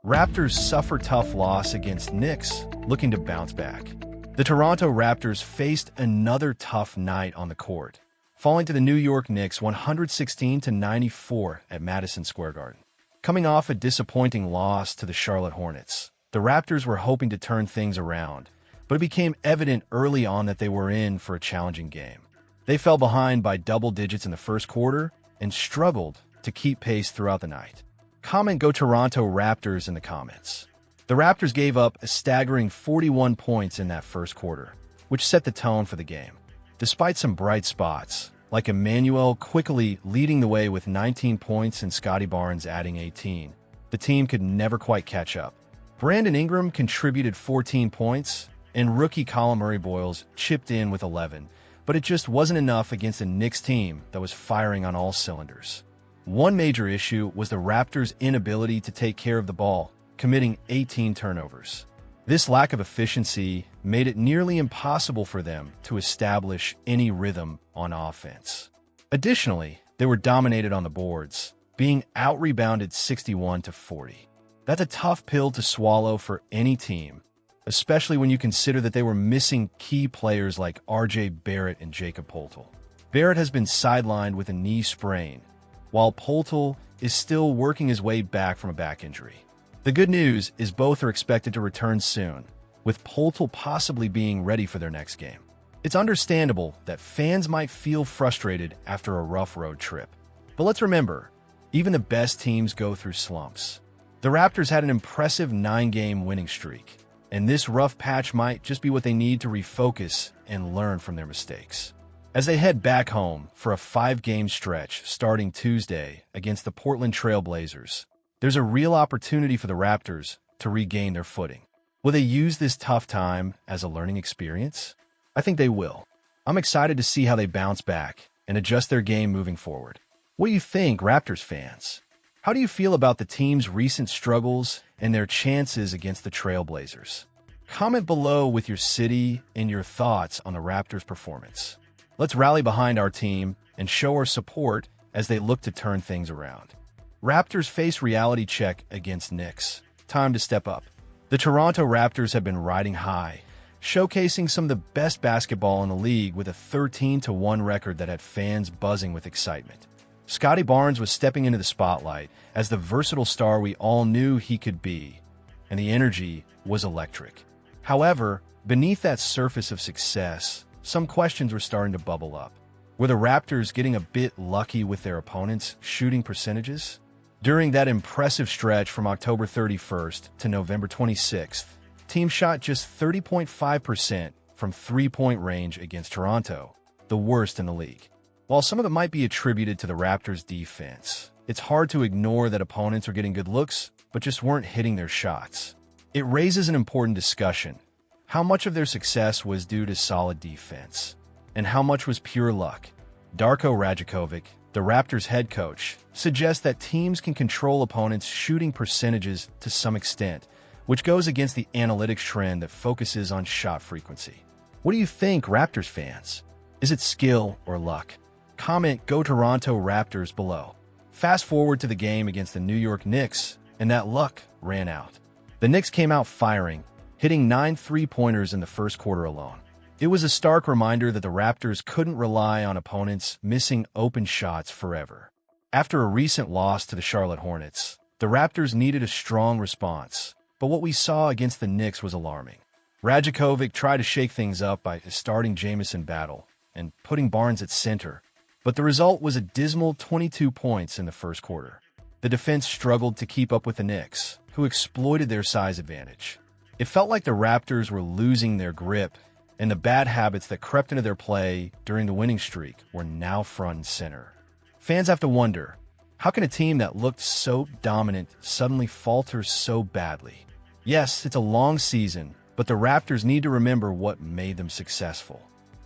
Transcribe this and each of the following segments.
Raptors suffer tough loss against Knicks, looking to bounce back. The Toronto Raptors faced another tough night on the court, falling to the New York Knicks 116-94 at Madison Square Garden. Coming off a disappointing loss to the Charlotte Hornets, the Raptors were hoping to turn things around, but it became evident early on that they were in for a challenging game. They fell behind by double digits in the first quarter and struggled to keep pace throughout the night. Comment Go Toronto Raptors in the comments. The Raptors gave up a staggering 41 points in that first quarter, which set the tone for the game. Despite some bright spots, like Emmanuel quickly leading the way with 19 points and Scotty Barnes adding 18, the team could never quite catch up. Brandon Ingram contributed 14 points, and rookie Colin Murray-Boyles chipped in with 11, but it just wasn't enough against a Knicks team that was firing on all cylinders. One major issue was the Raptors' inability to take care of the ball, committing 18 turnovers. This lack of efficiency made it nearly impossible for them to establish any rhythm on offense. Additionally, they were dominated on the boards, being out-rebounded 61-40. That's a tough pill to swallow for any team, especially when you consider that they were missing key players like R.J. Barrett and Jakob Poeltl. Barrett has been sidelined with a knee sprain, while Poeltl is still working his way back from a back injury. The good news is both are expected to return soon, with Poeltl possibly being ready for their next game. It's understandable that fans might feel frustrated after a rough road trip. But let's remember, even the best teams go through slumps. The Raptors had an impressive 9-game winning streak, and this rough patch might just be what they need to refocus and learn from their mistakes. As they head back home for a 5-game stretch starting Tuesday against the Portland Trail Blazers, there's a real opportunity for the Raptors to regain their footing. Will they use this tough time as a learning experience? I think they will. I'm excited to see how they bounce back and adjust their game moving forward. What do you think, Raptors fans? How do you feel about the team's recent struggles and their chances against the Trail Blazers? Comment below with your city and your thoughts on the Raptors' performance. Let's rally behind our team and show our support as they look to turn things around. Raptors face reality check against Knicks. Time to step up. The Toronto Raptors have been riding high, showcasing some of the best basketball in the league with a 13-1 record that had fans buzzing with excitement. Scotty Barnes was stepping into the spotlight as the versatile star we all knew he could be, and the energy was electric. However, beneath that surface of success, some questions were starting to bubble up. Were the Raptors getting a bit lucky with their opponents' shooting percentages? During that impressive stretch from October 31st to November 26th, team shot just 30.5% from three-point range against Toronto, the worst in the league. While some of it might be attributed to the Raptors' defense, it's hard to ignore that opponents are getting good looks, but just weren't hitting their shots. It raises an important discussion. How much of their success was due to solid defense, and how much was pure luck? Darko Rajakovic, the Raptors' head coach, suggests that teams can control opponents' shooting percentages to some extent, which goes against the analytics trend that focuses on shot frequency. What do you think, Raptors fans? Is it skill or luck? Comment Go Toronto Raptors below. Fast forward to the game against the New York Knicks, and that luck ran out. The Knicks came out firing, hitting 9 three-pointers in the first quarter alone. It was a stark reminder that the Raptors couldn't rely on opponents missing open shots forever. After a recent loss to the Charlotte Hornets, the Raptors needed a strong response, but what we saw against the Knicks was alarming. Rajakovic tried to shake things up by starting Jamison Battle and putting Barnes at center, but the result was a dismal 22 points in the first quarter. The defense struggled to keep up with the Knicks, who exploited their size advantage. It felt like the Raptors were losing their grip, and the bad habits that crept into their play during the winning streak were now front and center. Fans have to wonder, how can a team that looked so dominant suddenly falter so badly? Yes, it's a long season, but the Raptors need to remember what made them successful.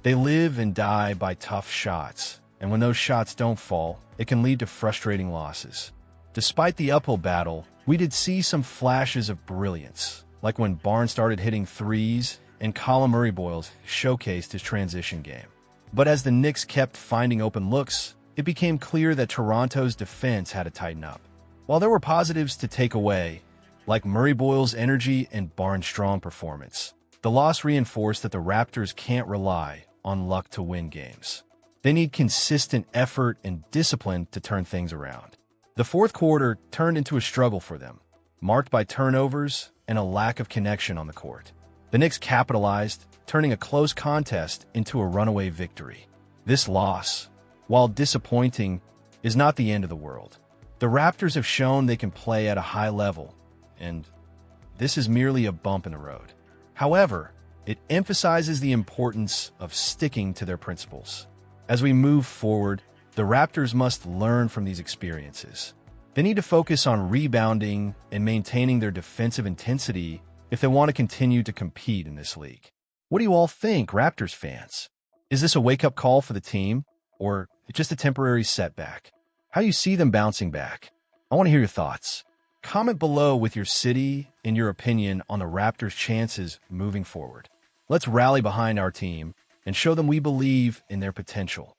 They live and die by tough shots, and when those shots don't fall, it can lead to frustrating losses. Despite the uphill battle, we did see some flashes of brilliance, like when Barnes started hitting threes and Colin Murray-Boyles showcased his transition game. But as the Knicks kept finding open looks, it became clear that Toronto's defense had to tighten up. While there were positives to take away, Like Murray Boyle's energy and Barnes' strong performance, the loss reinforced that the Raptors can't rely on luck to win games. They need consistent effort and discipline to turn things around. The fourth quarter turned into a struggle for them, marked by turnovers and a lack of connection on the court. The Knicks capitalized, turning a close contest into a runaway victory. This loss, while disappointing, is not the end of the world. The Raptors have shown they can play at a high level, and this is merely a bump in the road. However, it emphasizes the importance of sticking to their principles. As we move forward, the Raptors must learn from these experiences. They need to focus on rebounding and maintaining their defensive intensity if they want to continue to compete in this league. What do you all think, Raptors fans? Is this a wake-up call for the team, or just a temporary setback? How do you see them bouncing back? I want to hear your thoughts. Comment below with your city and your opinion on the Raptors' chances moving forward. Let's rally behind our team and show them we believe in their potential.